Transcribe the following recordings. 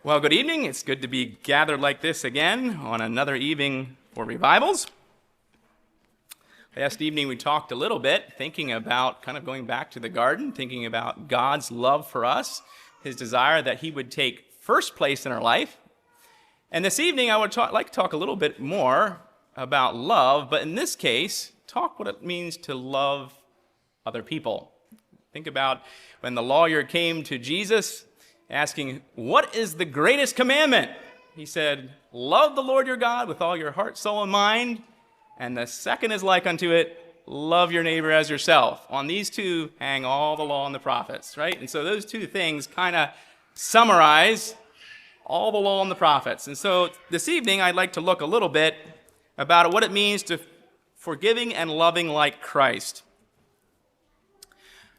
Well, good evening. It's good to be gathered like this again on another evening for revivals. Last evening we talked a little bit, thinking about kind of going back to the garden, thinking about God's love for us, his desire that he would take first place in our life. And this evening I would like to talk a little bit more about love, but in this case, talk what it means to love other people. Think about when the lawyer came to Jesus asking, what is the greatest commandment? He said, love the Lord your God with all your heart, soul, and mind. And the second is like unto it, love your neighbor as yourself. On these two hang all the law and the prophets, right? And so those two things kind of summarize all the law and the prophets. And so this evening, I'd like to look a little bit about what it means to forgiving and loving like Christ.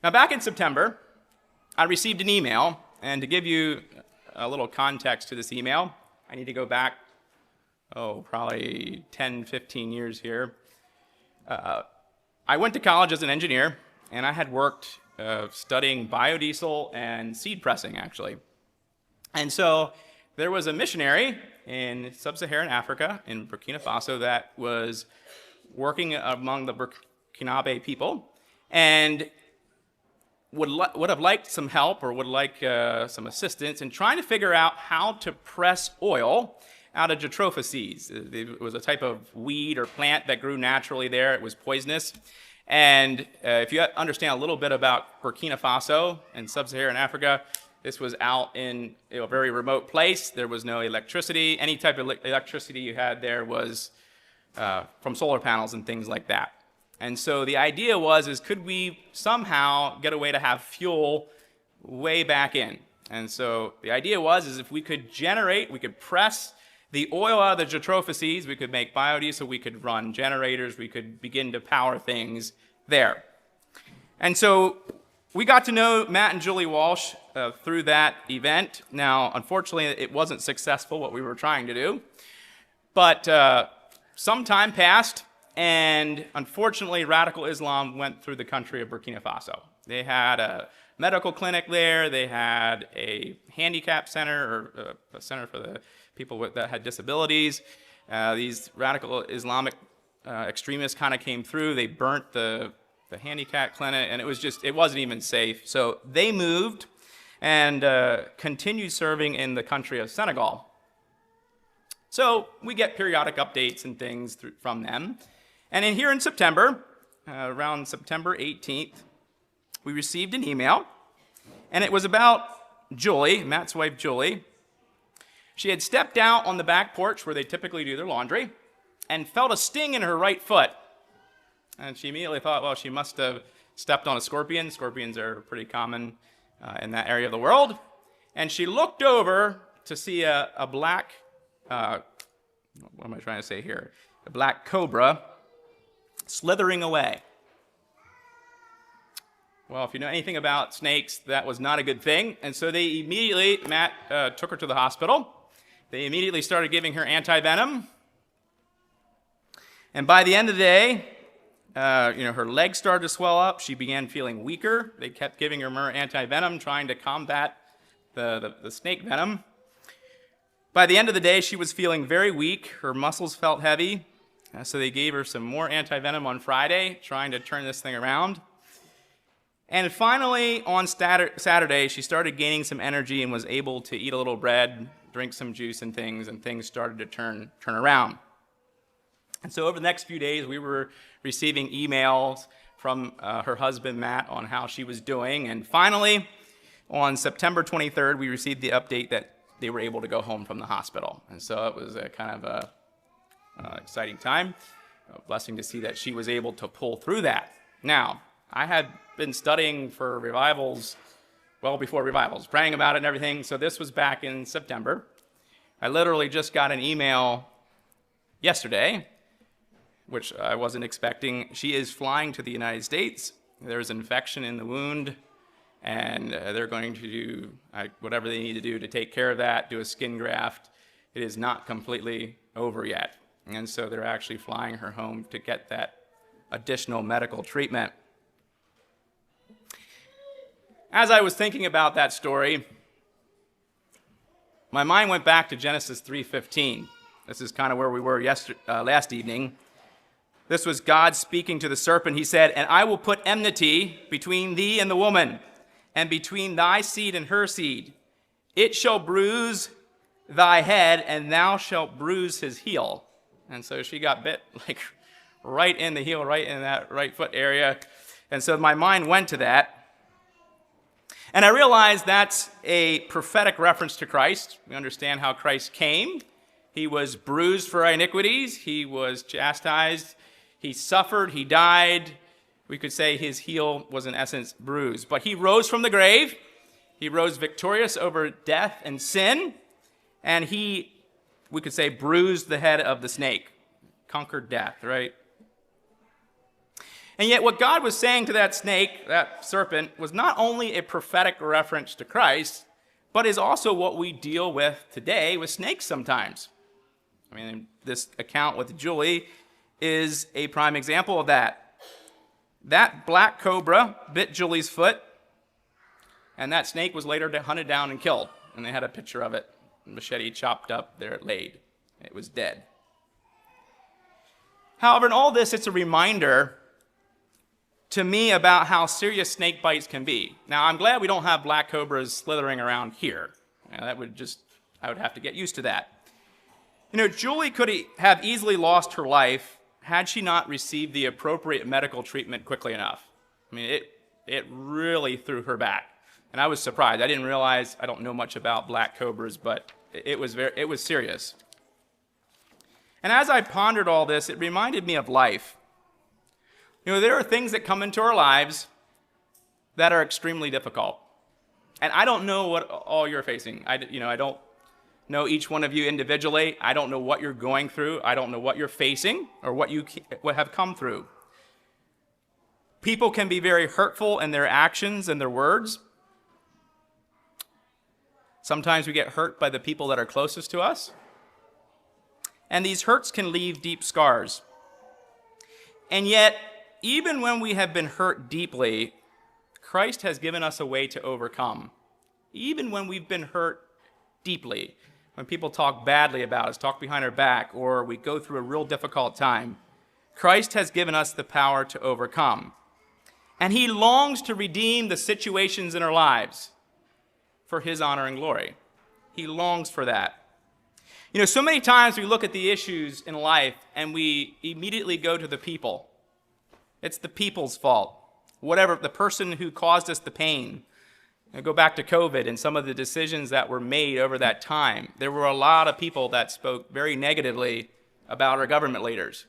Now, back in September, I received an email. And to give you a little context to this email, I need to go back, probably 10, 15 years here. I went to college as an engineer, and I had worked studying biodiesel and seed pressing, actually. And so there was a missionary in sub-Saharan Africa, in Burkina Faso, that was working among the Burkinabe people, and would have liked some help or would like some assistance in trying to figure out how to press oil out of Jatropha seeds. It was a type of weed or plant that grew naturally there. It was poisonous. And if you understand a little bit about Burkina Faso and sub-Saharan Africa, this was out in a very remote place. There was no electricity. Any type of electricity you had there was from solar panels and things like that. And so the idea is could we somehow get a way to have fuel way back in? And so the idea is if we could press the oil out of the Jatropha seeds, we could make biodiesel, we could run generators, we could begin to power things there. And so we got to know Matt and Julie Walsh through that event. Now, unfortunately, it wasn't successful, what we were trying to do. But some time passed. And unfortunately, radical Islam went through the country of Burkina Faso. They had a medical clinic there. They had a handicap center, or a center for the people that had disabilities. These radical Islamic extremists kind of came through. They burnt the handicap clinic, and it wasn't even safe. So they moved and continued serving in the country of Senegal. So we get periodic updates and things from them. And here in September, around September 18th, we received an email, and it was about Julie, Matt's wife Julie. She had stepped out on the back porch where they typically do their laundry and felt a sting in her right foot. And she immediately thought, well, she must have stepped on a scorpion. Scorpions are pretty common in that area of the world. And she looked over to see a black, what am I trying to say here? A black cobra slithering away. Well, if you know anything about snakes, that was not a good thing. And so Matt took her to the hospital. They immediately started giving her anti-venom. And by the end of the day, her legs started to swell up. She began feeling weaker. They kept giving her more anti-venom, trying to combat the snake venom. By the end of the day, she was feeling very weak. Her muscles felt heavy. So they gave her some more anti-venom on Friday, trying to turn this thing around. And finally, on Saturday, she started gaining some energy and was able to eat a little bread, drink some juice and things started to turn around. And so over the next few days, we were receiving emails from her husband, Matt, on how she was doing. And finally, on September 23rd, we received the update that they were able to go home from the hospital. And so it was a kind of a exciting time. A blessing to see that she was able to pull through that. Now, I had been studying for revivals well before revivals, praying about it and everything. So this was back in September. I literally just got an email yesterday, which I wasn't expecting. She is flying to the United States. There's an infection in the wound, and they're going to do whatever they need to do to take care of that, do a skin graft. It is not completely over yet. And so they're actually flying her home to get that additional medical treatment. As I was thinking about that story, my mind went back to Genesis 3:15. This is kind of where we were last evening. This was God speaking to the serpent. He said, "And I will put enmity between thee and the woman, and between thy seed and her seed. It shall bruise thy head, and thou shalt bruise his heel." And so she got bit like right in the heel, right in that right foot area. And so my mind went to that. And I realized that's a prophetic reference to Christ. We understand how Christ came. He was bruised for our iniquities. He was chastised. He suffered. He died. We could say his heel was in essence bruised. But he rose from the grave. He rose victorious over death and sin. And he, we could say, bruised the head of the snake, conquered death, right? And yet what God was saying to that snake, that serpent, was not only a prophetic reference to Christ, but is also what we deal with today with snakes sometimes. I mean, this account with Julie is a prime example of that. That black cobra bit Julie's foot, and that snake was later hunted down and killed. And they had a picture of it, machete chopped up, there it laid. It was dead. However, in all this, it's a reminder to me about how serious snake bites can be. Now, I'm glad we don't have black cobras slithering around here. I would have to get used to that. Julie could have easily lost her life had she not received the appropriate medical treatment quickly enough. I mean, it really threw her back. And I was surprised. I didn't realize, I don't know much about black cobras, but it was serious. And as I pondered all this, it reminded me of life. There are things that come into our lives that are extremely difficult. And I don't know what all you're facing. I don't know each one of you individually. I don't know what you're going through. I don't know what you're facing or what you have come through. People can be very hurtful in their actions and their words. Sometimes we get hurt by the people that are closest to us. And these hurts can leave deep scars. And yet, even when we have been hurt deeply, Christ has given us a way to overcome. Even when we've been hurt deeply, when people talk badly about us, talk behind our back, or we go through a real difficult time, Christ has given us the power to overcome. And he longs to redeem the situations in our lives for his honor and glory. He longs for that. So many times we look at the issues in life and we immediately go to the people. It's the people's fault. Whatever, the person who caused us the pain. Go back to COVID and some of the decisions that were made over that time. There were a lot of people that spoke very negatively about our government leaders.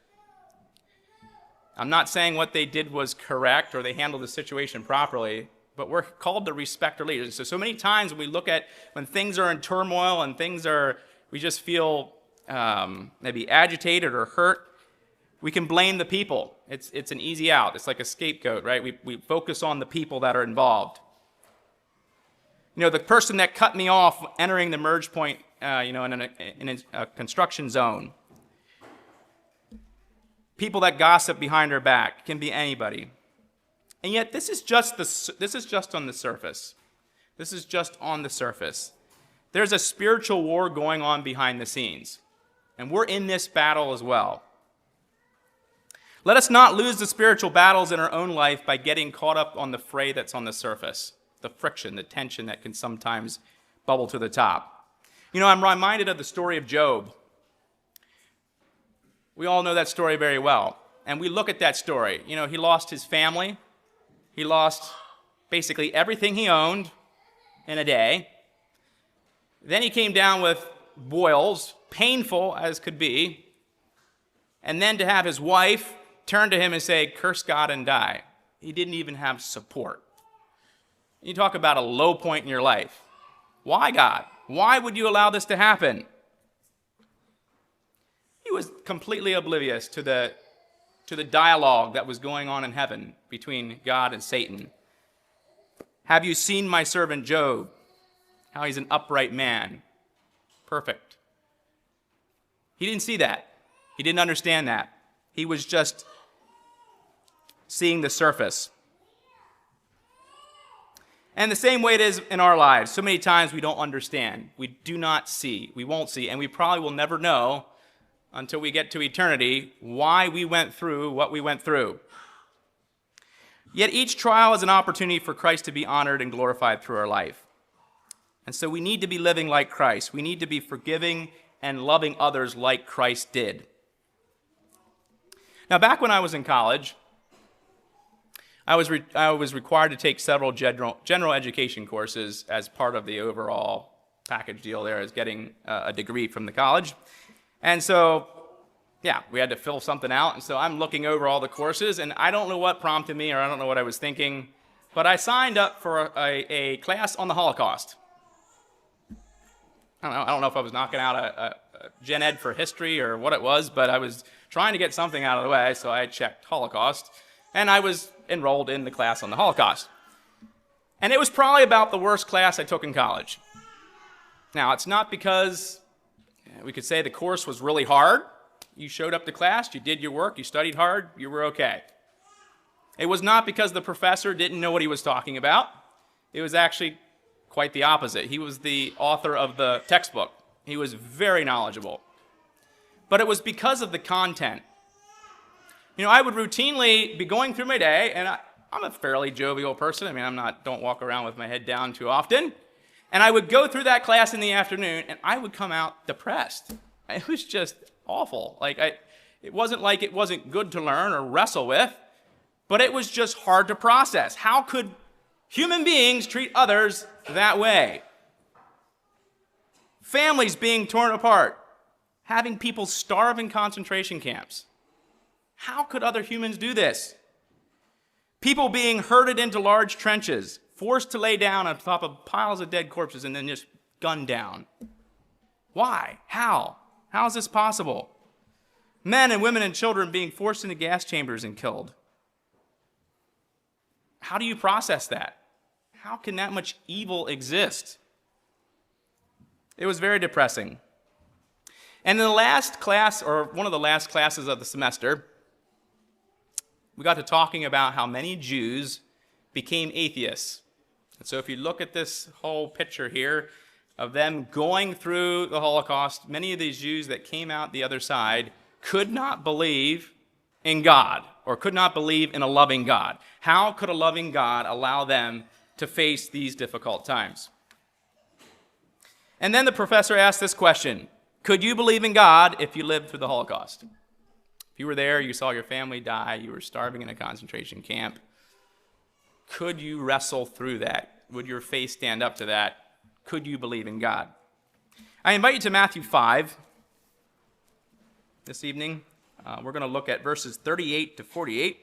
I'm not saying what they did was correct or they handled the situation properly, but we're called to respect our leaders. So many times when things are in turmoil and we just feel maybe agitated or hurt, we can blame the people. It's an easy out. It's like a scapegoat, right? We focus on the people that are involved. The person that cut me off entering the merge point, in a construction zone. People that gossip behind our back, can be anybody. And yet this is just on the surface. This is just on the surface. There's a spiritual war going on behind the scenes. And we're in this battle as well. Let us not lose the spiritual battles in our own life by getting caught up on the fray that's on the surface, the friction, the tension that can sometimes bubble to the top. I'm reminded of the story of Job. We all know that story very well. And we look at that story. He lost his family. He lost basically everything he owned in a day. Then he came down with boils, painful as could be. And then to have his wife turn to him and say, "Curse God and die." He didn't even have support. You talk about a low point in your life. Why, God? Why would you allow this to happen? He was completely oblivious to the dialogue that was going on in heaven between God and Satan. Have you seen my servant Job? How he's an upright man. Perfect. He didn't see that. He didn't understand that. He was just seeing the surface. And the same way it is in our lives. So many times we don't understand. We do not see. We won't see. And we probably will never know until we get to eternity why we went through what we went through. Yet each trial is an opportunity for Christ to be honored and glorified through our life. And so we need to be living like Christ. We need to be forgiving and loving others like Christ did. Now, back when I was in college, I was required to take several general education courses as part of the overall package deal there as getting a degree from the college. And so, yeah, we had to fill something out. And so I'm looking over all the courses, and I don't know what prompted me, or I don't know what I was thinking, but I signed up for a class on the Holocaust. I don't know if I was knocking out a gen ed for history or what it was, but I was trying to get something out of the way, so I checked Holocaust, and I was enrolled in the class on the Holocaust. And it was probably about the worst class I took in college. Now, it's not because we could say the course was really hard. You showed up to class, you did your work, you studied hard, you were okay. It was not because the professor didn't know what he was talking about. It was actually quite the opposite. He was the author of the textbook. He was very knowledgeable. But it was because of the content. You know, I would routinely be going through my day, and I'm a fairly jovial person. I mean, don't walk around with my head down too often. And I would go through that class in the afternoon, and I would come out depressed. It was just awful. It wasn't like it wasn't good to learn or wrestle with, but it was just hard to process. How could human beings treat others that way? Families being torn apart, having people starve in concentration camps. How could other humans do this? People being herded into large trenches, forced to lay down on top of piles of dead corpses and then just gunned down. Why? How? How is this possible? Men and women and children being forced into gas chambers and killed. How do you process that? How can that much evil exist? It was very depressing. And in the last class, or one of the last classes of the semester, we got to talking about how many Jews became atheists. And so if you look at this whole picture here of them going through the Holocaust, many of these Jews that came out the other side could not believe in God or could not believe in a loving God. How could a loving God allow them to face these difficult times? And then the professor asked this question: could you believe in God if you lived through the Holocaust? If you were there, you saw your family die, you were starving in a concentration camp, could you wrestle through that? Would your faith stand up to that? Could you believe in God? I invite you to Matthew 5 this evening. We're going to look at verses 38 to 48.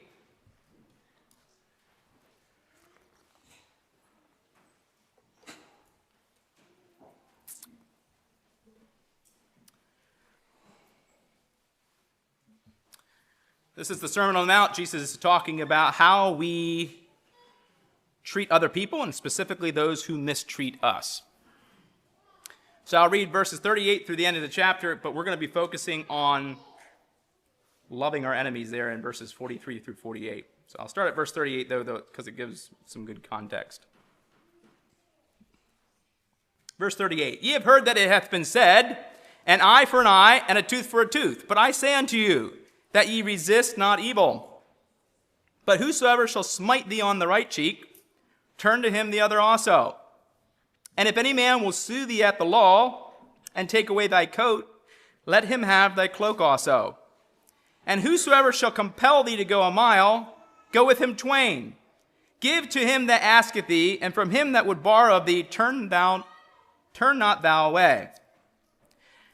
This is the Sermon on the Mount. Jesus is talking about how we treat other people, and specifically those who mistreat us. So I'll read verses 38 through the end of the chapter, but we're going to be focusing on loving our enemies there in verses 43 through 48. So I'll start at verse 38, though, because it gives some good context. Verse 38, ye have heard that it hath been said, an eye for an eye, and a tooth for a tooth. But I say unto you, that ye resist not evil. But whosoever shall smite thee on the right cheek, turn to him the other also. And if any man will sue thee at the law, and take away thy coat, let him have thy cloak also. And whosoever shall compel thee to go a mile, go with him twain. Give to him that asketh thee, and from him that would borrow of thee, turn not thou away.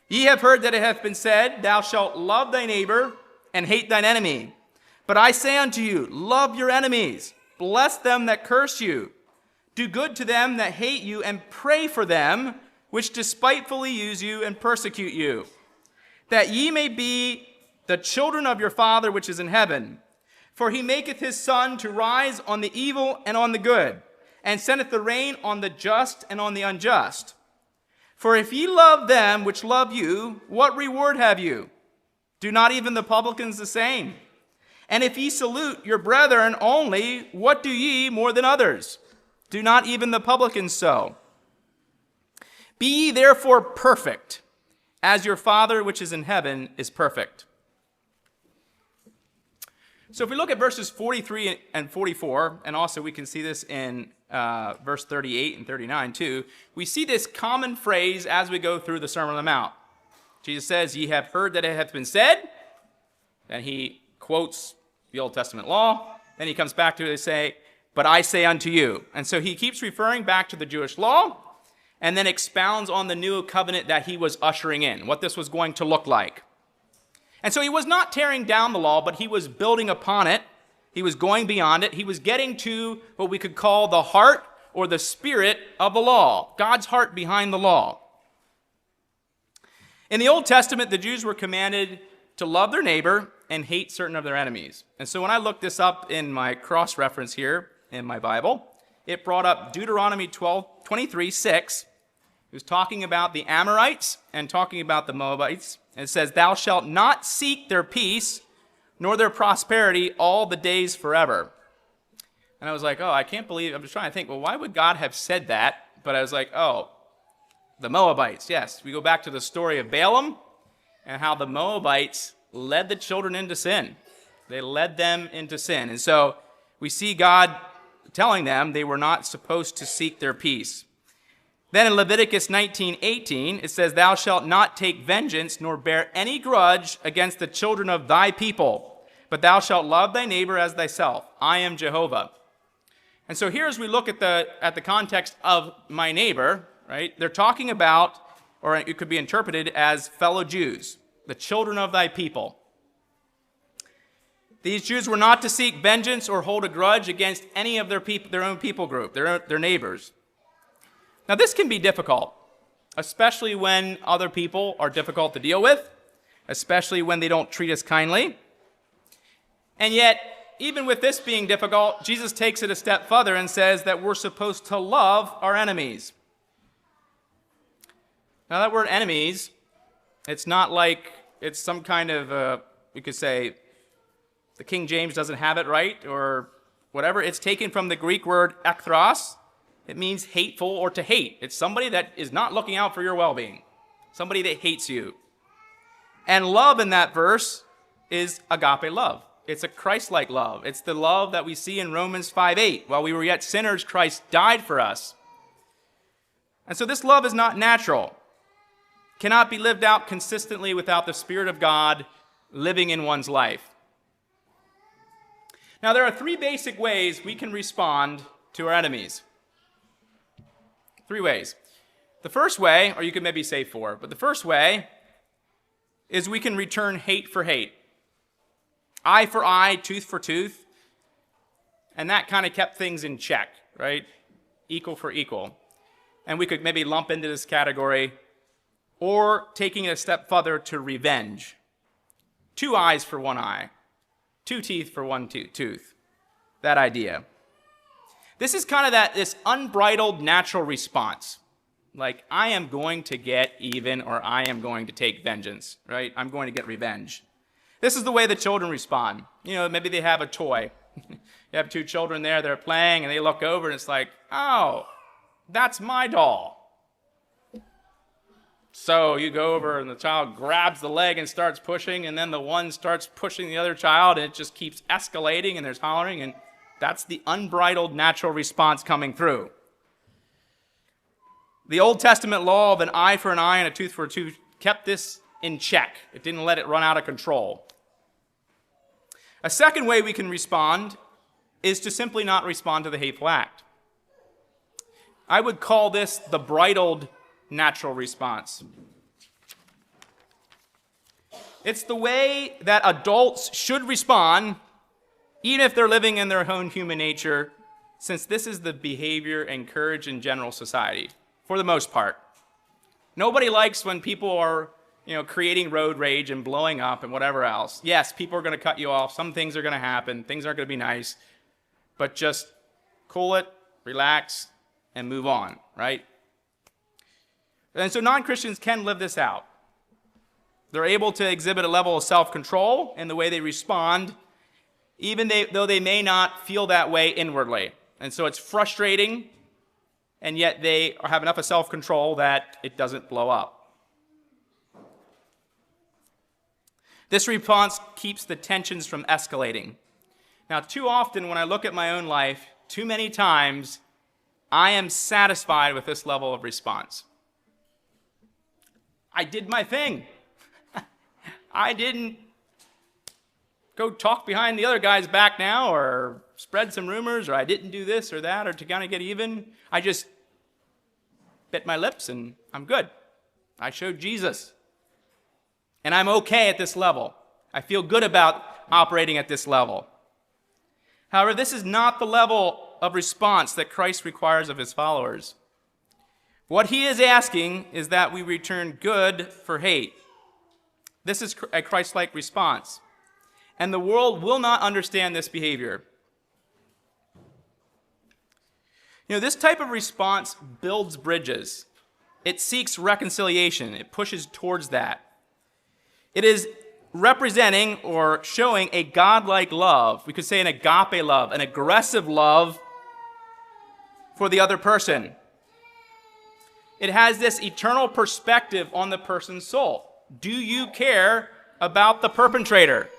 Ye have heard that it hath been said, thou shalt love thy neighbor, and hate thine enemy. But I say unto you, love your enemies, bless them that curse you, do good to them that hate you, and pray for them which despitefully use you and persecute you, that ye may be the children of your Father which is in heaven. For he maketh his sun to rise on the evil and on the good, and sendeth the rain on the just and on the unjust. For if ye love them which love you, what reward have you? Do not even the publicans the same? And if ye salute your brethren only, what do ye more than others? Do not even the publicans so? Be ye therefore perfect, as your Father which is in heaven is perfect. So if we look at verses 43 and 44, and also we can see this in verse 38 and 39 too, we see this common phrase as we go through the Sermon on the Mount. Jesus says, ye have heard that it hath been said, and he quotes the Old Testament law. Then he comes back to it and say, but I say unto you. And so he keeps referring back to the Jewish law, and then expounds on the new covenant that he was ushering in, what this was going to look like. And so he was not tearing down the law, but he was building upon it. He was going beyond it. He was getting to what we could call the heart or the spirit of the law, God's heart behind the law. In the Old Testament, the Jews were commanded to love their neighbor and hate certain of their enemies. And so when I looked this up in my cross-reference here in my Bible, it brought up Deuteronomy 23:6. It was talking about the Amorites and talking about the Moabites. And it says, thou shalt not seek their peace, nor their prosperity all the days forever. And I was like, oh, I can't believe, I'm just trying to think, well, why would God have said that? But I was like, oh, the Moabites, yes. We go back to the story of Balaam and how the Moabites led the children into sin. They led them into sin. And so we see God telling them they were not supposed to seek their peace. Then in Leviticus 19:18, it says, thou shalt not take vengeance, nor bear any grudge against the children of thy people, but thou shalt love thy neighbor as thyself. I am Jehovah. And so here as we look at the context of my neighbor, right, they're talking about, or it could be interpreted as fellow Jews, the children of thy people. These Jews were not to seek vengeance or hold a grudge against any of their own people group, their neighbors. Now this can be difficult, especially when other people are difficult to deal with, especially when they don't treat us kindly. And yet, even with this being difficult, Jesus takes it a step further and says that we're supposed to love our enemies. Now that word enemies, it's not like it's some kind of, we could say, the King James doesn't have it right, or whatever. It's taken from the Greek word ekthros. It means hateful or to hate. It's somebody that is not looking out for your well-being. Somebody that hates you. And love in that verse is agape love. It's a Christ-like love. It's the love that we see in Romans 5:8. While we were yet sinners, Christ died for us. And so this love is not natural. Cannot be lived out consistently without the Spirit of God living in one's life. Now, there are three basic ways we can respond to our enemies. Three ways. The first way, or you could maybe say four, but the first way is we can return hate for hate. Eye for eye, tooth for tooth. And that kind of kept things in check, right? Equal for equal. And we could maybe lump into this category, or taking it a step further to revenge. 2 eyes for 1 eye. 2 teeth for 1 tooth. That idea. This is kind of this unbridled natural response. Like, I am going to get even, or I am going to take vengeance, right? I'm going to get revenge. This is the way the children respond. You know, maybe they have a toy. You have 2 children there, they're playing, and they look over, and it's like, oh, that's my doll. So you go over, and the child grabs the leg and starts pushing, and then the one starts pushing the other child, and it just keeps escalating, and there's hollering, and that's the unbridled natural response coming through. The Old Testament law of an eye for an eye and a tooth for a tooth kept this in check. It didn't let it run out of control. A second way we can respond is to simply not respond to the hateful act. I would call this the bridled natural response. It's the way that adults should respond, even if they're living in their own human nature, since this is the behavior encouraged in general society, for the most part. Nobody likes when people are, creating road rage and blowing up and whatever else. Yes, people are going to cut you off. Some things are going to happen. Things aren't going to be nice. But just cool it, relax, and move on, right? And so non-Christians can live this out. They're able to exhibit a level of self-control in the way they respond, even though they may not feel that way inwardly. And so it's frustrating and yet they have enough of self-control that it doesn't blow up. This response keeps the tensions from escalating. Now, too often when I look at my own life, too many times, I am satisfied with this level of response. I did my thing. I didn't go talk behind the other guy's back now or spread some rumors, or I didn't do this or that, or to kind of get even. I just bit my lips and I'm good. I showed Jesus. And I'm okay at this level. I feel good about operating at this level. However, this is not the level of response that Christ requires of his followers. What he is asking is that we return good for hate. This is a Christ-like response. And the world will not understand this behavior. This type of response builds bridges. It seeks reconciliation. It pushes towards that. It is representing or showing a God-like love. We could say an agape love, an aggressive love for the other person. It has this eternal perspective on the person's soul. Do you care about the perpetrator?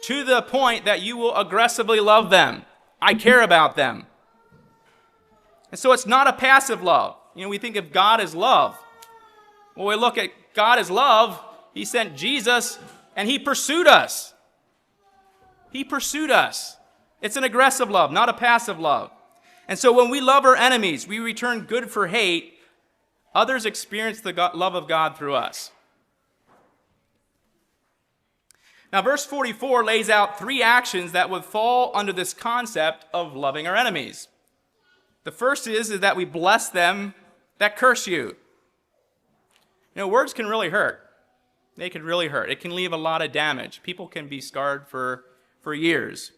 To the point that you will aggressively love them. I care about them. And so it's not a passive love. We think of God as love. When we look at God as love, he sent Jesus and he pursued us. He pursued us. It's an aggressive love, not a passive love. And so when we love our enemies, we return good for hate. Others experience the love of God through us. Now, verse 44 lays out 3 actions that would fall under this concept of loving our enemies. The first is that we bless them that curse you. Words can really hurt. They can really hurt. It can leave a lot of damage. People can be scarred for years.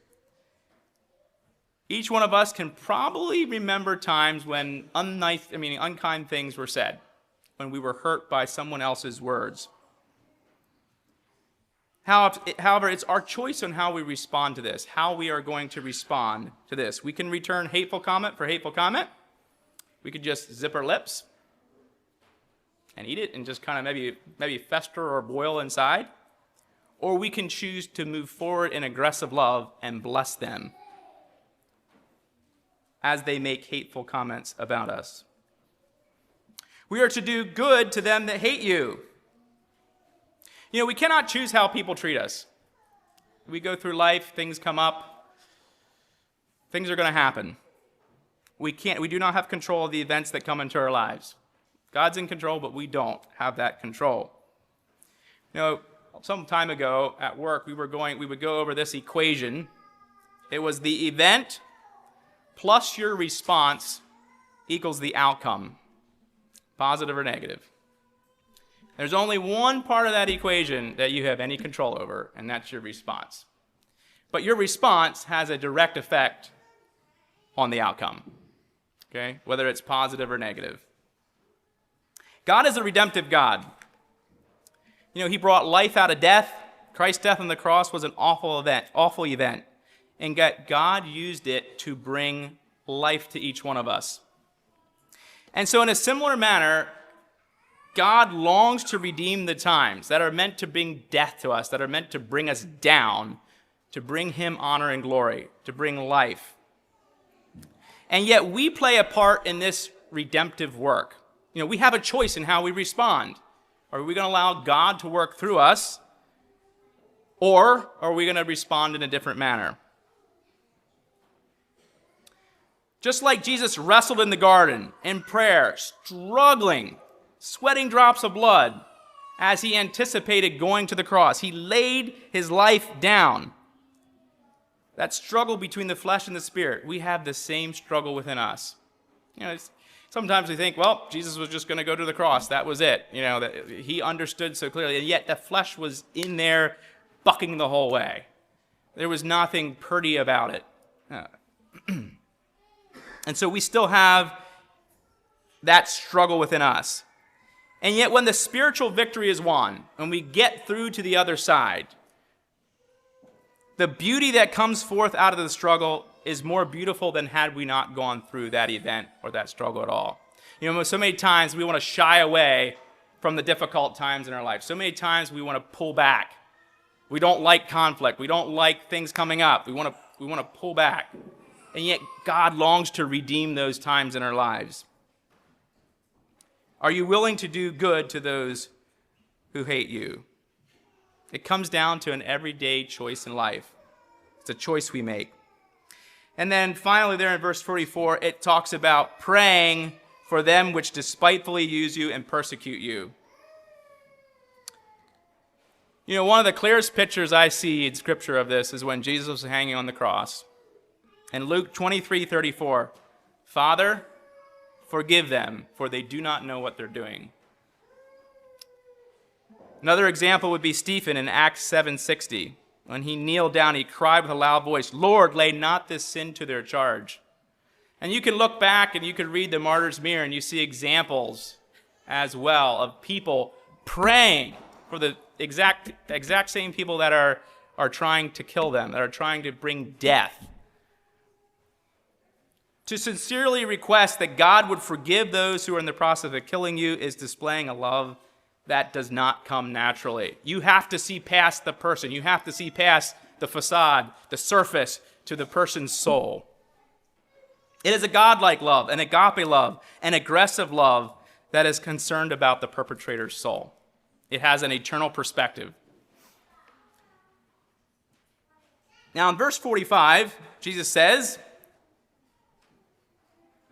Each one of us can probably remember times when unkind things were said, when we were hurt by someone else's words. However, it's our choice on how we respond to this, how we are going to respond to this. We can return hateful comment for hateful comment. We could just zip our lips and eat it and just kind of maybe fester or boil inside. Or we can choose to move forward in aggressive love and bless them as they make hateful comments about us. We are to do good to them that hate you. We cannot choose how people treat us. We go through life, things come up, things are going to happen. We do not have control of the events that come into our lives. God's in control, but we don't have that control. Some time ago at work, we would go over this equation. It was the event plus your response equals the outcome, positive or negative. There's only one part of that equation that you have any control over, and that's your response. But your response has a direct effect on the outcome, okay? Whether it's positive or negative. God is a redemptive God. He brought life out of death. Christ's death on the cross was an awful event. And yet God used it to bring life to each one of us. And so in a similar manner, God longs to redeem the times that are meant to bring death to us, that are meant to bring us down, to bring him honor and glory, to bring life. And yet we play a part in this redemptive work. We have a choice in how we respond. Are we going to allow God to work through us, or are we going to respond in a different manner? Just like Jesus wrestled in the garden in prayer, struggling, sweating drops of blood as he anticipated going to the cross. He laid his life down. That struggle between the flesh and the spirit, we have the same struggle within us. Sometimes we think, well, Jesus was just going to go to the cross. That was it. That he understood so clearly. And yet the flesh was in there bucking the whole way. There was nothing pretty about it. And so we still have that struggle within us. And yet when the spiritual victory is won, when we get through to the other side, the beauty that comes forth out of the struggle is more beautiful than had we not gone through that event or that struggle at all. You know, so many times we want to shy away from the difficult times in our life. So many times we want to pull back. We don't like conflict. We don't like things coming up. We want to pull back. And yet God longs to redeem those times in our lives. Are you willing to do good to those who hate you? It comes down to an everyday choice in life. It's a choice we make. And then finally there in verse 44, it talks about praying for them which despitefully use you and persecute you. You know, one of the clearest pictures I see in Scripture of this is when Jesus was hanging on the cross. In Luke 23:34, Father, forgive them, for they do not know what they're doing. Another example would be Stephen in Acts 7:60. When he kneeled down, he cried with a loud voice, Lord, lay not this sin to their charge. And you can look back and you can read the Martyr's Mirror and you see examples as well of people praying for the exact same people that are trying to kill them, that are trying to bring death. To sincerely request that God would forgive those who are in the process of killing you is displaying a love that does not come naturally. You have to see past the person. You have to see past the facade, the surface, to the person's soul. It is a godlike love, an agape love, an aggressive love that is concerned about the perpetrator's soul. It has an eternal perspective. Now in verse 45, Jesus says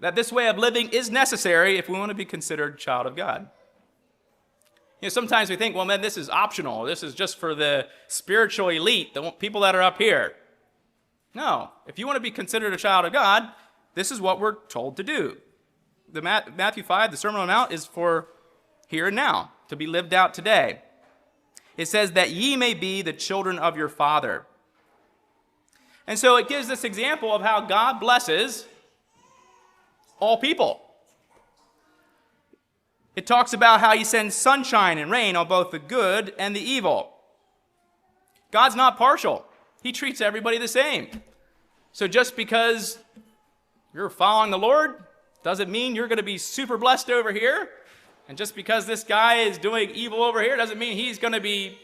that this way of living is necessary if we want to be considered a child of God. You know, sometimes we think, well, man, this is optional. This is just for the spiritual elite, the people that are up here. No, if you want to be considered a child of God, this is what we're told to do. The Matthew 5, the Sermon on the Mount, is for here and now, to be lived out today. It says that ye may be the children of your Father. And so it gives this example of how God blesses all people. It talks about how he sends sunshine and rain on both the good and the evil. God's not partial. He treats everybody the same. So just because you're following the Lord doesn't mean you're going to be super blessed over here. And just because this guy is doing evil over here doesn't mean he's going to be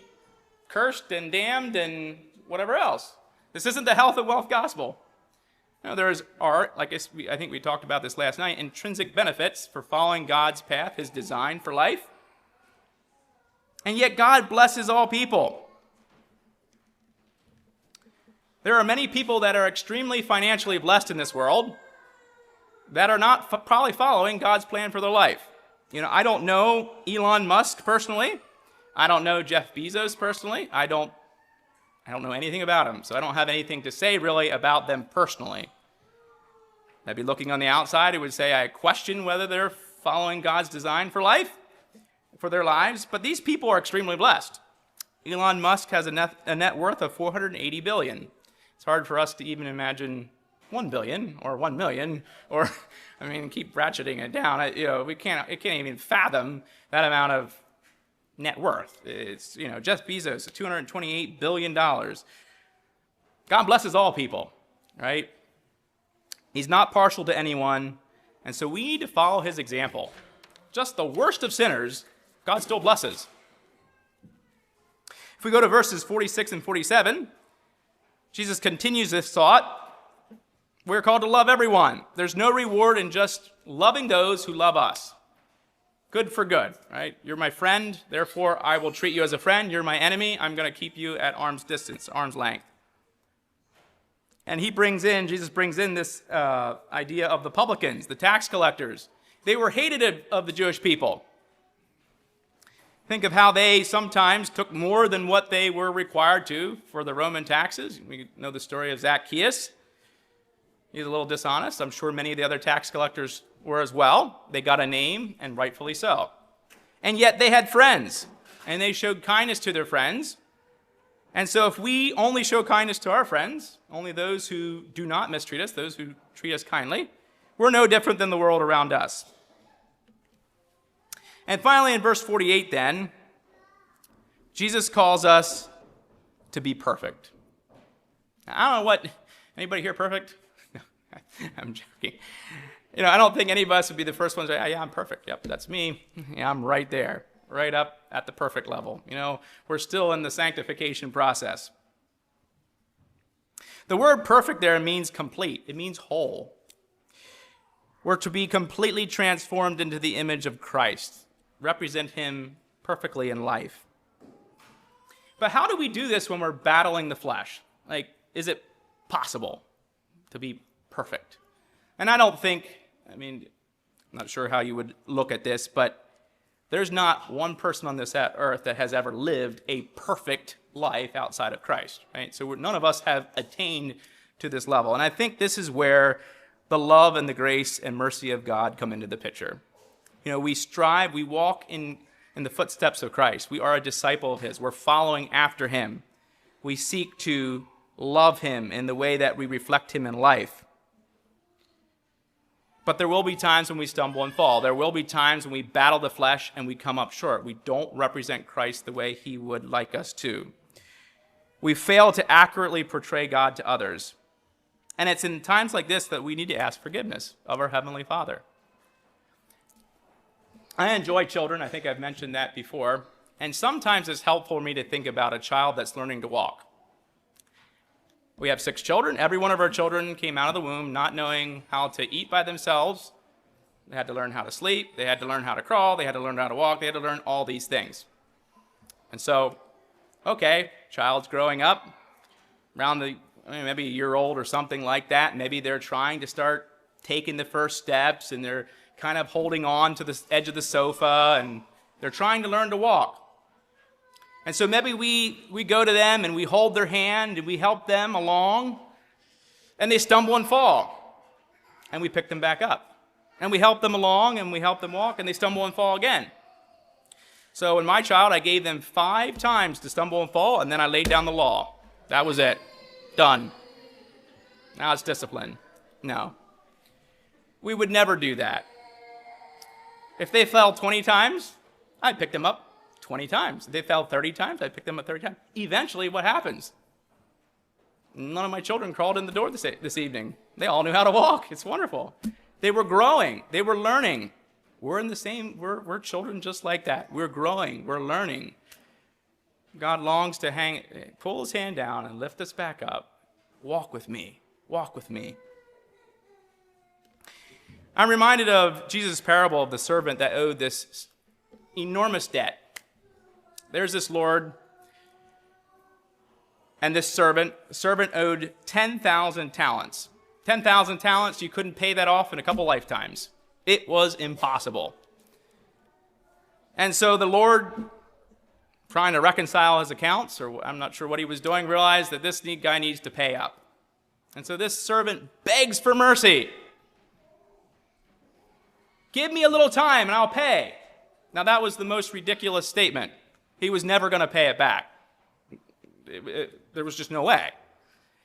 cursed and damned and whatever else. This isn't the health and wealth gospel. Now, there are, I think we talked about this last night, intrinsic benefits for following God's path, his design for life. And yet God blesses all people. There are many people that are extremely financially blessed in this world that are not probably following God's plan for their life. You know, I don't know Elon Musk personally. I don't know Jeff Bezos personally. I don't know anything about them, so I don't have anything to say really about them personally. I'd be looking on the outside, it would say I question whether they're following God's design for life, for their lives, but these people are extremely blessed. Elon Musk has a net worth of $480 billion. It's hard for us to even imagine 1 billion or 1 million, or, keep ratcheting it down. It can't even fathom that amount of net worth. It's, Jeff Bezos, $228 billion. God blesses all people, right? He's not partial to anyone, and so we need to follow his example. Just the worst of sinners, God still blesses. If we go to verses 46 and 47, Jesus continues this thought. We're called to love everyone. There's no reward in just loving those who love us. Good for good, right? You're my friend, therefore I will treat you as a friend. You're my enemy, I'm going to keep you at arm's distance, arm's length. And Jesus brings in this idea of the publicans, the tax collectors. They were hated of the Jewish people. Think of how they sometimes took more than what they were required to for the Roman taxes. We know the story of Zacchaeus. He's a little dishonest. I'm sure many of the other tax collectors were as well. They got a name, and rightfully so. And yet they had friends, and they showed kindness to their friends. And so if we only show kindness to our friends, only those who do not mistreat us, those who treat us kindly, we're no different than the world around us. And finally, in verse 48 then, Jesus calls us to be perfect. Now, I don't know anybody here perfect? I'm joking. I don't think any of us would be the first ones to say, yeah, I'm perfect. Yep, that's me. Yeah, I'm right there, right up at the perfect level. We're still in the sanctification process. The word perfect there means complete. It means whole. We're to be completely transformed into the image of Christ, represent him perfectly in life. But how do we do this when we're battling the flesh? Is it possible to be perfect? And I don't think, I'm not sure how you would look at this, but there's not one person on this earth that has ever lived a perfect life outside of Christ, right? So none of us have attained to this level. And I think this is where the love and the grace and mercy of God come into the picture. We strive, we walk in the footsteps of Christ. We are a disciple of his. We're following after him. We seek to love him in the way that we reflect him in life. But there will be times when we stumble and fall. There will be times when we battle the flesh and we come up short. We don't represent Christ the way he would like us to. We fail to accurately portray God to others. And it's in times like this that we need to ask forgiveness of our Heavenly Father. I enjoy children. I think I've mentioned that before. And sometimes it's helpful for me to think about a child that's learning to walk. We have 6 children. Every one of our children came out of the womb not knowing how to eat by themselves. They had to learn how to sleep. They had to learn how to crawl. They had to learn how to walk. They had to learn all these things. And so, okay, child's growing up, around maybe a year old or something like that. Maybe they're trying to start taking the first steps, and they're kind of holding on to the edge of the sofa, and they're trying to learn to walk. And so maybe we go to them and we hold their hand and we help them along, and they stumble and fall, and we pick them back up. And we help them along and we help them walk, and they stumble and fall again. So in my child, I gave them 5 times to stumble and fall, and then I laid down the law. That was it. Done. Now it's discipline. No. We would never do that. If they fell 20 times, I'd pick them up 20 times. If they fell 30 times, I'd pick them up 30 times. Eventually, what happens? None of my children crawled in the door this evening. They all knew how to walk. It's wonderful. They were growing. They were learning. We're children just like that. We're growing. We're learning. God longs to pull his hand down and lift us back up. Walk with me. Walk with me. I'm reminded of Jesus' parable of the servant that owed this enormous debt. There's this Lord, and this servant owed 10,000 talents. 10,000 talents, you couldn't pay that off in a couple lifetimes. It was impossible. And so the Lord, trying to reconcile his accounts, or I'm not sure what he was doing, realized that this guy needs to pay up. And so this servant begs for mercy. Give me a little time and I'll pay. Now that was the most ridiculous statement. He was never going to pay it back. There was just no way.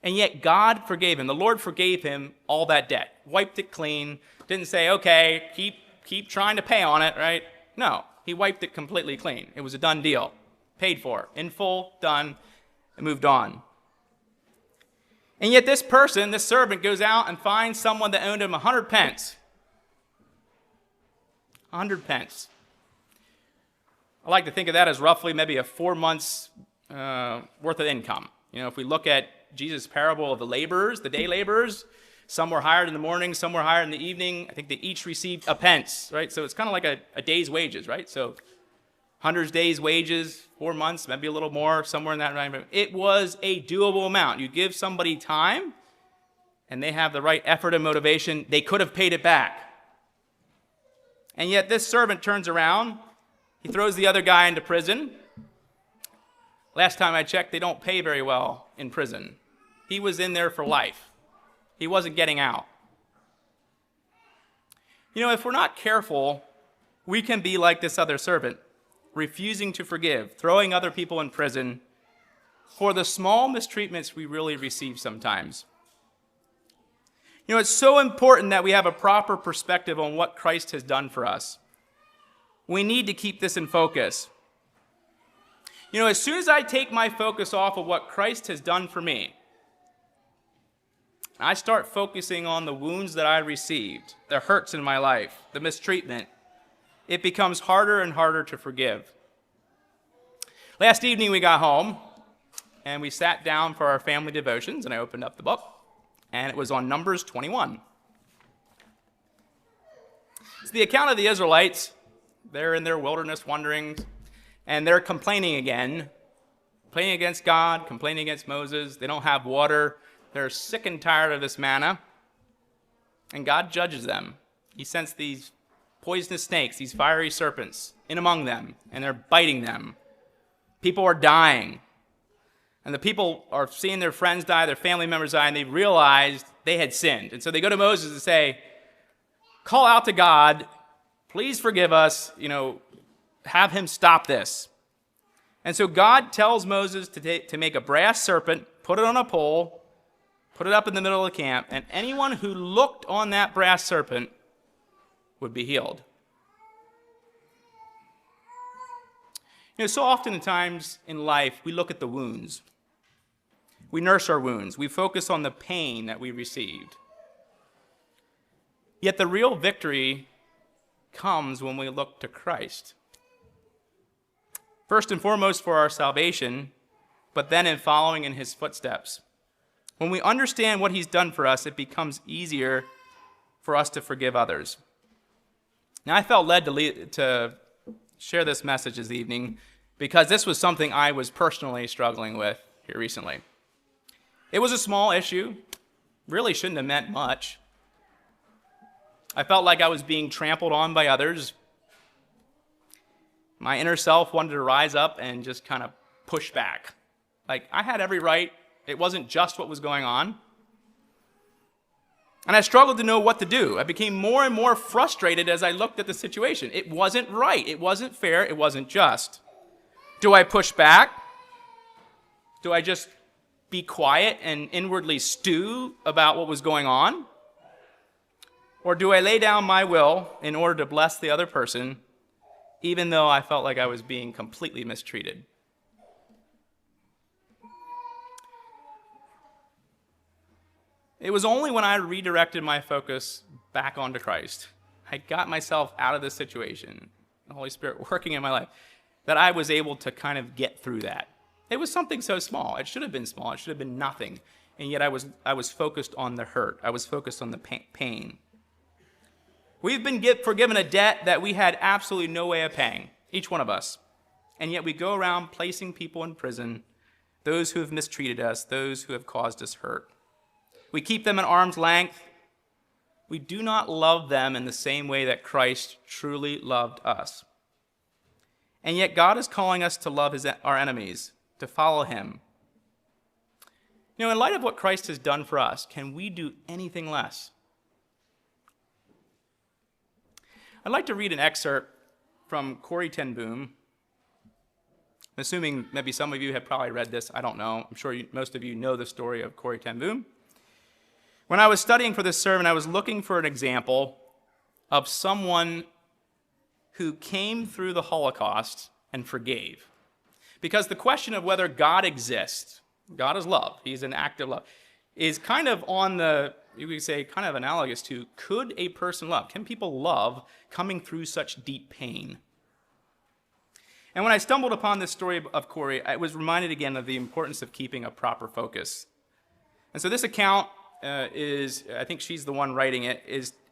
And yet God forgave him. The Lord forgave him all that debt. Wiped it clean. Didn't say, okay, keep trying to pay on it, right? No, he wiped it completely clean. It was a done deal. Paid for. In full, done, and moved on. And yet this servant, goes out and finds someone that owed him 100 pence. 100 pence. I like to think of that as roughly maybe a 4 months worth of income. If we look at Jesus' parable of the laborers, the day laborers, some were hired in the morning, some were hired in the evening. I think they each received a pence, right? So it's kind of like a day's wages, right? So 100 days' wages, 4 months, maybe a little more, somewhere in that range. It was a doable amount. You give somebody time, and they have the right effort and motivation, they could have paid it back. And yet this servant turns around, he throws the other guy into prison. Last time I checked, they don't pay very well in prison. He was in there for life. He wasn't getting out. If we're not careful, we can be like this other servant, refusing to forgive, throwing other people in prison for the small mistreatments we really receive sometimes. It's so important that we have a proper perspective on what Christ has done for us. We need to keep this in focus. As soon as I take my focus off of what Christ has done for me, I start focusing on the wounds that I received, the hurts in my life, the mistreatment, it becomes harder and harder to forgive. Last evening we got home, and we sat down for our family devotions, and I opened up the book, and it was on Numbers 21. It's the account of the Israelites. They're in their wilderness wanderings, and they're complaining again, complaining against God, complaining against Moses. They don't have water. They're sick and tired of this manna, and God judges them. He sends these poisonous snakes, these fiery serpents, in among them, and they're biting them. People are dying, and the people are seeing their friends die, their family members die, and they realized they had sinned. And so they go to Moses and say, call out to God, please forgive us, have him stop this. And so God tells Moses to make a brass serpent, put it on a pole, put it up in the middle of the camp, and anyone who looked on that brass serpent would be healed. So oftentimes in life, we look at the wounds. We nurse our wounds. We focus on the pain that we received. Yet the real victory comes when we look to Christ. First and foremost for our salvation, but then in following in his footsteps. When we understand what he's done for us, it becomes easier for us to forgive others. Now, I felt led to share this message this evening because this was something I was personally struggling with here recently. It was a small issue, really shouldn't have meant much. I felt like I was being trampled on by others. My inner self wanted to rise up and just kind of push back. Like, I had every right. It wasn't just what was going on. And I struggled to know what to do. I became more and more frustrated as I looked at the situation. It wasn't right. It wasn't fair. It wasn't just. Do I push back? Do I just be quiet and inwardly stew about what was going on? Or do I lay down my will in order to bless the other person, even though I felt like I was being completely mistreated? It was only when I redirected my focus back onto Christ, I got myself out of this situation, the Holy Spirit working in my life, that I was able to kind of get through that. It was something so small. It should have been small. It should have been nothing. And yet I was focused on the hurt. I was focused on the pain. We've been forgiven a debt that we had absolutely no way of paying, each one of us. And yet we go around placing people in prison, those who have mistreated us, those who have caused us hurt. We keep them at arm's length. We do not love them in the same way that Christ truly loved us. And yet God is calling us to love our enemies, to follow him. In light of what Christ has done for us, can we do anything less? I'd like to read an excerpt from Corrie ten Boom. I'm assuming maybe some of you have probably read this. I don't know. I'm sure most of you know the story of Corrie ten Boom. When I was studying for this sermon, I was looking for an example of someone who came through the Holocaust and forgave. Because the question of whether God exists, God is love, he's an act of love, is kind of on the, you could say, kind of analogous to, could a person love? Can people love coming through such deep pain? And when I stumbled upon this story of Corrie, I was reminded again of the importance of keeping a proper focus. And so this account is, I think she's the one writing it,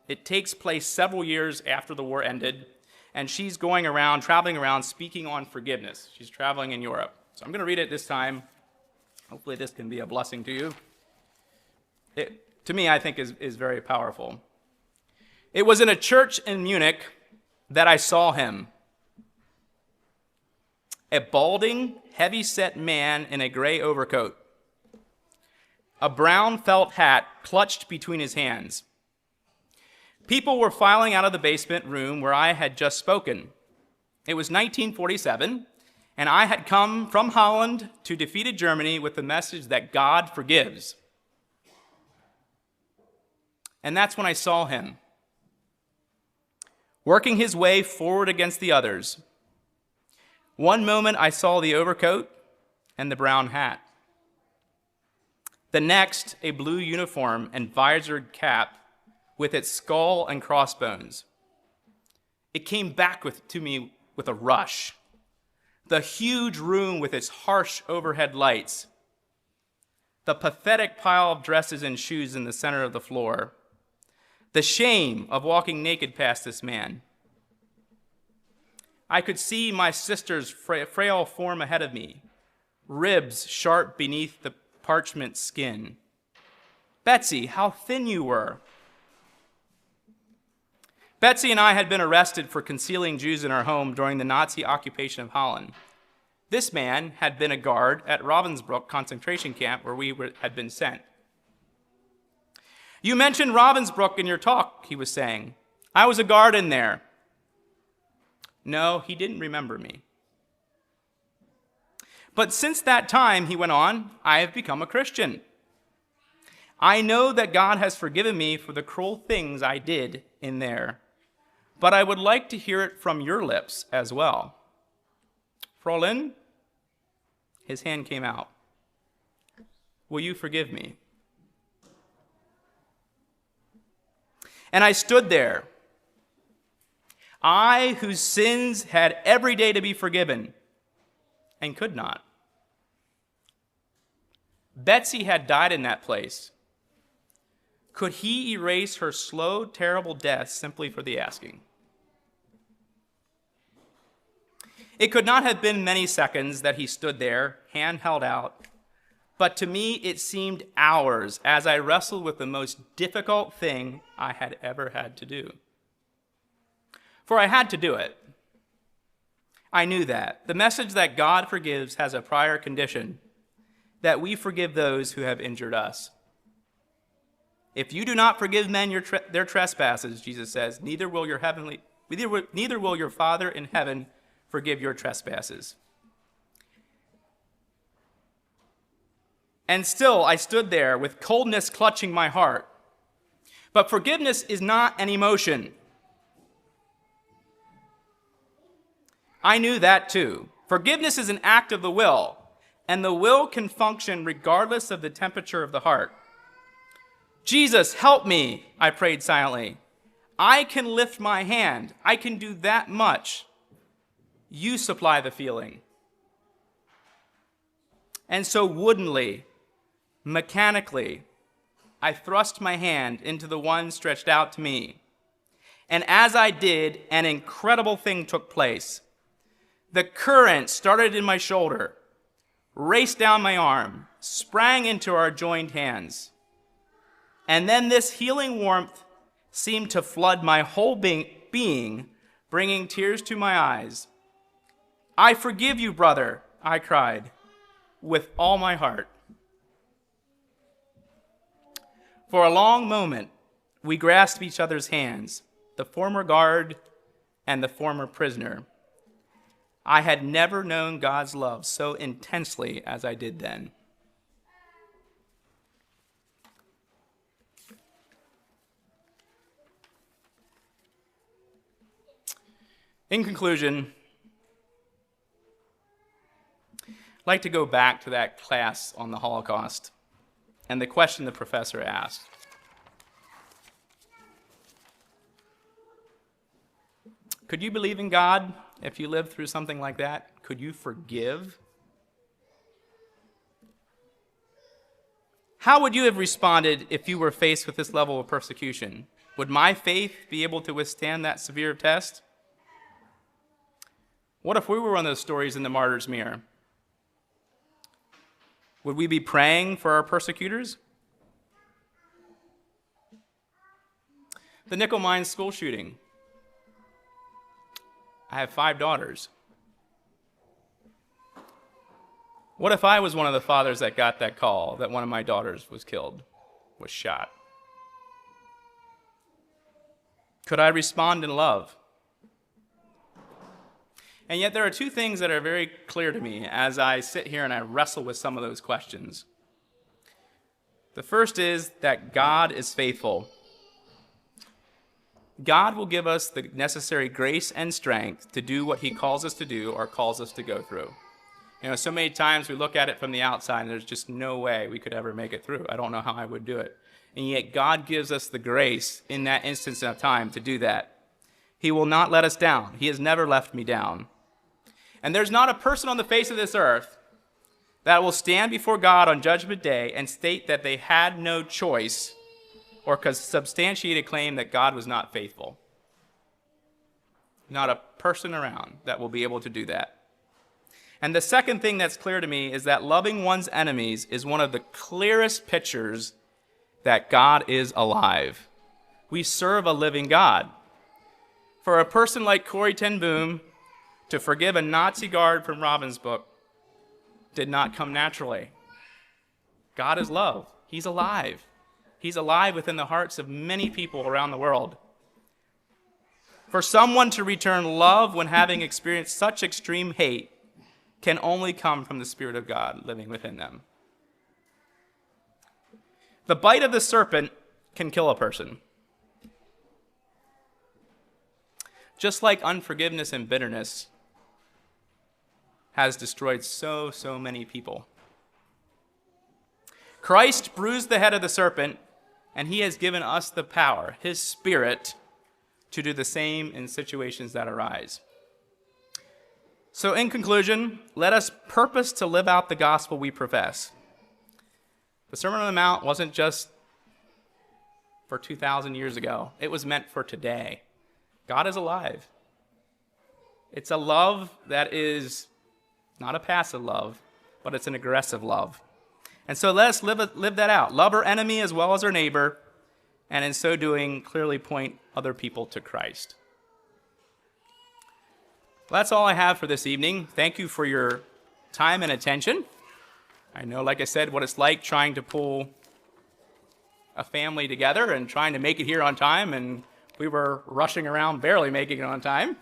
it takes place several years after the war ended, and she's traveling around, speaking on forgiveness. She's traveling in Europe. So I'm going to read it this time. Hopefully this can be a blessing to you. It, to me, I think is very powerful. It was in a church in Munich that I saw him. A balding, heavy-set man in a gray overcoat. A brown felt hat clutched between his hands. People were filing out of the basement room where I had just spoken. It was 1947, and I had come from Holland to defeated Germany with the message that God forgives. And that's when I saw him, working his way forward against the others. One moment I saw the overcoat and the brown hat. The next, a blue uniform and visored cap with its skull and crossbones. It came back to me with a rush. The huge room with its harsh overhead lights. The pathetic pile of dresses and shoes in the center of the floor. The shame of walking naked past this man. I could see my sister's frail form ahead of me, ribs sharp beneath the parchment skin. Betsy, how thin you were. Betsy and I had been arrested for concealing Jews in our home during the Nazi occupation of Holland. This man had been a guard at Ravensbrück concentration camp where we had been sent. You mentioned Ravensbrück in your talk, he was saying. I was a guard in there. No, he didn't remember me. But since that time, he went on, I have become a Christian. I know that God has forgiven me for the cruel things I did in there, but I would like to hear it from your lips as well. Fräulein, his hand came out. Will you forgive me? And I stood there, I whose sins had every day to be forgiven and could not. Betsy had died in that place. Could he erase her slow, terrible death simply for the asking? It could not have been many seconds that he stood there, hand held out, but to me it seemed hours as I wrestled with the most difficult thing I had ever had to do. For I had to do it. I knew that. The message that God forgives has a prior condition, that we forgive those who have injured us. If you do not forgive men their trespasses, Jesus says, neither will your Father in heaven forgive your trespasses. And still I stood there with coldness clutching my heart. But forgiveness is not an emotion. I knew that too. Forgiveness is an act of the will, and the will can function regardless of the temperature of the heart. Jesus, help me, I prayed silently. I can lift my hand. I can do that much. You supply the feeling. And so woodenly, mechanically, I thrust my hand into the one stretched out to me. And as I did, an incredible thing took place. The current started in my shoulder, raced down my arm, sprang into our joined hands. And then this healing warmth seemed to flood my whole being, bringing tears to my eyes. I forgive you, brother, I cried, with all my heart. For a long moment, we grasped each other's hands, the former guard and the former prisoner. I had never known God's love so intensely as I did then. In conclusion, I'd like to go back to that class on the Holocaust and the question the professor asked. Could you believe in God if you lived through something like that? Could you forgive? How would you have responded if you were faced with this level of persecution? Would my faith be able to withstand that severe test? What if we were one of those stories in the martyr's mirror? Would we be praying for our persecutors? The Nickel Mines school shooting. I have 5 daughters. What if I was one of the fathers that got that call that one of my daughters was killed, was shot? Could I respond in love? And yet there are 2 things that are very clear to me as I sit here and I wrestle with some of those questions. The first is that God is faithful. God will give us the necessary grace and strength to do what he calls us to do or calls us to go through. So many times we look at it from the outside and there's just no way we could ever make it through. I don't know how I would do it. And yet God gives us the grace in that instance of time to do that. He will not let us down. He has never left me down. And there's not a person on the face of this earth that will stand before God on Judgment Day and state that they had no choice or could substantiate a claim that God was not faithful. Not a person around that will be able to do that. And the second thing that's clear to me is that loving one's enemies is one of the clearest pictures that God is alive. We serve a living God. For a person like Corrie ten Boom to forgive a Nazi guard from Ravensbrück did not come naturally. God is love. He's alive. He's alive within the hearts of many people around the world. For someone to return love when having experienced such extreme hate can only come from the Spirit of God living within them. The bite of the serpent can kill a person. Just like unforgiveness and bitterness has destroyed so many people. Christ bruised the head of the serpent, and he has given us the power, his Spirit, to do the same in situations that arise. So in conclusion, let us purpose to live out the gospel we profess. The Sermon on the Mount wasn't just for 2,000 years ago. It was meant for today. God is alive. It's a love that is not a passive love, but it's an aggressive love. And so let us live that out. Love our enemy as well as our neighbor, and in so doing, clearly point other people to Christ. Well, that's all I have for this evening. Thank you for your time and attention. I know, like I said, what it's like trying to pull a family together and trying to make it here on time, and we were rushing around barely making it on time.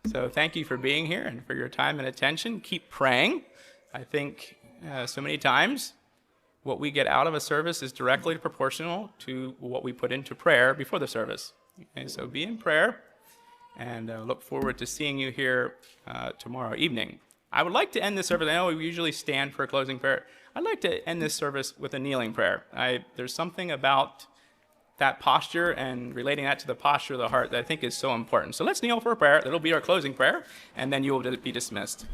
So thank you for being here and for your time and attention. Keep praying. I think so many times what we get out of a service is directly proportional to what we put into prayer before the service. Okay, so be in prayer, and look forward to seeing you here tomorrow evening. I would like to end this service. I know we usually stand for a closing prayer. I'd like to end this service with a kneeling prayer. There's something about that posture and relating that to the posture of the heart that I think is so important. So let's kneel for a prayer. That'll be our closing prayer, and then you will be dismissed.